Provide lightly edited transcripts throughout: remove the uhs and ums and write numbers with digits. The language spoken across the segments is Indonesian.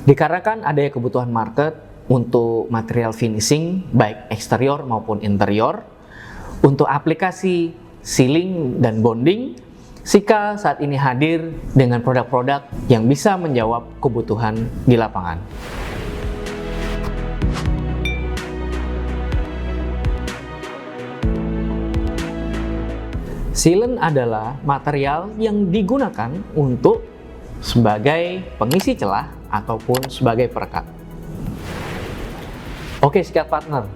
Dikarenakan adanya kebutuhan market untuk material finishing baik eksterior maupun interior, untuk aplikasi sealing dan bonding, Sika saat ini hadir dengan produk-produk yang bisa menjawab kebutuhan di lapangan. Sealant adalah material yang digunakan untuk sebagai pengisi celah ataupun sebagai perekat. Oke, Sika Partner,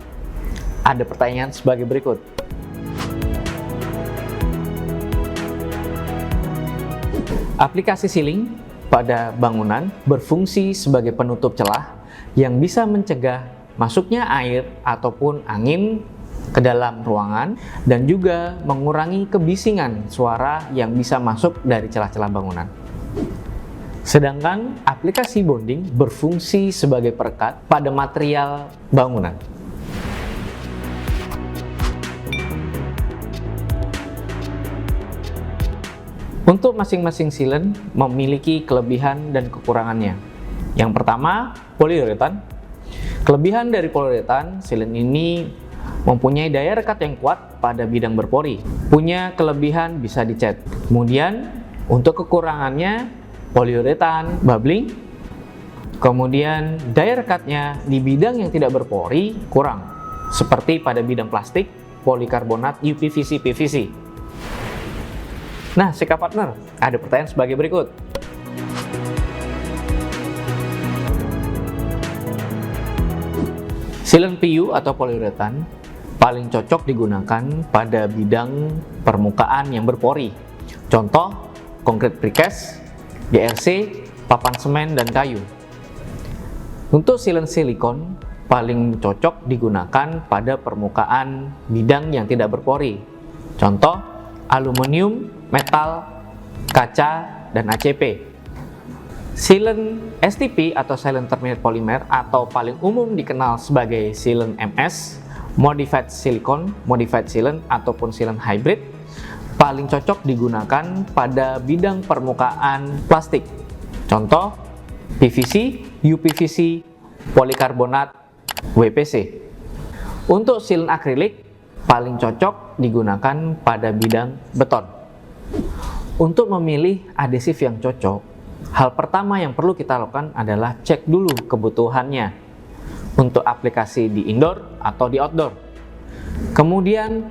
ada pertanyaan sebagai berikut. Aplikasi sealing pada bangunan berfungsi sebagai penutup celah yang bisa mencegah masuknya air ataupun angin ke dalam ruangan dan juga mengurangi kebisingan suara yang bisa masuk dari celah-celah bangunan. Sedangkan aplikasi bonding berfungsi sebagai perekat pada material bangunan. Untuk masing-masing sealant memiliki kelebihan dan kekurangannya. Yang pertama, poliuretan. Kelebihan dari poliuretan, sealant ini mempunyai daya rekat yang kuat pada bidang berpori. Punya kelebihan bisa dicat. Kemudian, untuk kekurangannya, poliuretan bubbling. Kemudian, daya rekatnya di bidang yang tidak berpori kurang. Seperti pada bidang plastik, polikarbonat, UPVC, PVC. Nah, Sika Partner, ada pertanyaan sebagai berikut. Sealant PU atau poliuretan paling cocok digunakan pada bidang permukaan yang berpori. Contoh, konkrit precast, GRC, papan semen, dan kayu. Untuk sealant silikon paling cocok digunakan pada permukaan bidang yang tidak berpori. Contoh, aluminium, metal, kaca, dan ACP. Sealant STP atau Silent Terminate Polymer atau paling umum dikenal sebagai sealant MS, Modified Silicon, Modified Sealant, ataupun sealant hybrid, paling cocok digunakan pada bidang permukaan plastik. Contoh, PVC, UPVC, polikarbonat, WPC. Untuk sealant akrilik, paling cocok digunakan pada bidang beton. Untuk memilih adhesif yang cocok, hal pertama yang perlu kita lakukan adalah cek dulu kebutuhannya untuk aplikasi di indoor atau di outdoor. Kemudian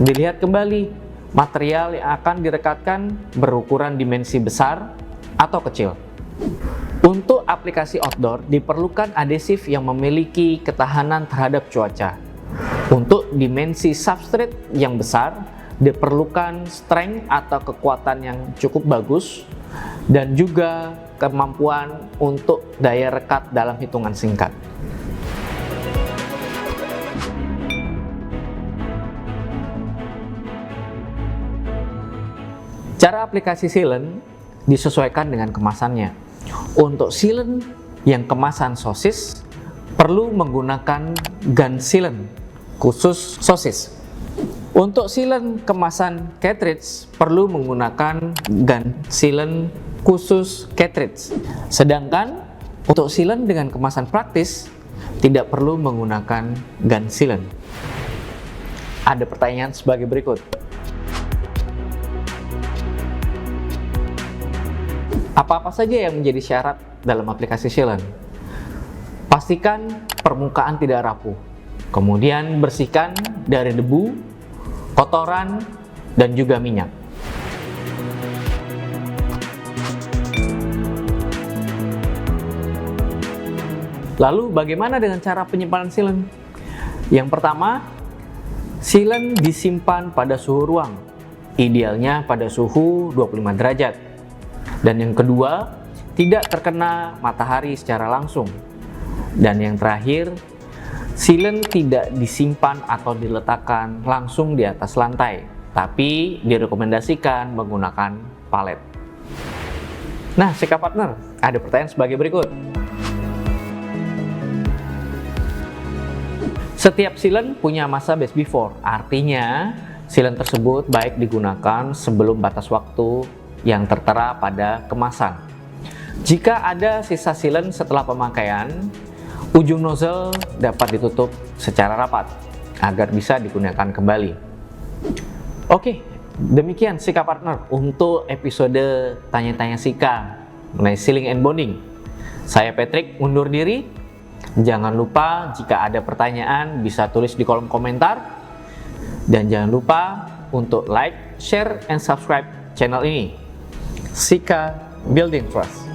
dilihat kembali material yang akan direkatkan berukuran dimensi besar atau kecil. Untuk aplikasi outdoor diperlukan adhesif yang memiliki ketahanan terhadap cuaca. Untuk dimensi substrate yang besar diperlukan strength atau kekuatan yang cukup bagus dan juga kemampuan untuk daya rekat dalam hitungan singkat. Cara aplikasi sealant disesuaikan dengan kemasannya. Untuk sealant yang kemasan sosis perlu menggunakan gun sealant khusus sosis. Untuk sealant kemasan cartridge perlu menggunakan gun sealant khusus cartridge. Sedangkan untuk sealant dengan kemasan praktis tidak perlu menggunakan gun sealant. Ada pertanyaan sebagai berikut. Apa-apa saja yang menjadi syarat dalam aplikasi sealant? Pastikan permukaan tidak rapuh. Kemudian bersihkan dari debu, kotoran, dan juga minyak. Lalu bagaimana dengan cara penyimpanan sealant? Yang pertama, sealant disimpan pada suhu ruang, idealnya pada suhu 25 derajat. Dan yang kedua, tidak terkena matahari secara langsung. Dan yang terakhir, sealant tidak disimpan atau diletakkan langsung di atas lantai, tapi direkomendasikan menggunakan palet. Nah, Sika Partner, ada pertanyaan sebagai berikut. Setiap sealant punya masa best before, artinya sealant tersebut baik digunakan sebelum batas waktu yang tertera pada kemasan. Jika ada sisa sealant setelah pemakaian, ujung nozzle dapat ditutup secara rapat agar bisa digunakan kembali. Oke, demikian Sika Partner untuk episode tanya-tanya Sika mengenai sealing and bonding. Saya Patrick undur diri. Jangan lupa jika ada pertanyaan bisa tulis di kolom komentar. Dan jangan lupa untuk like, share, and subscribe channel ini. Sika Building Trust.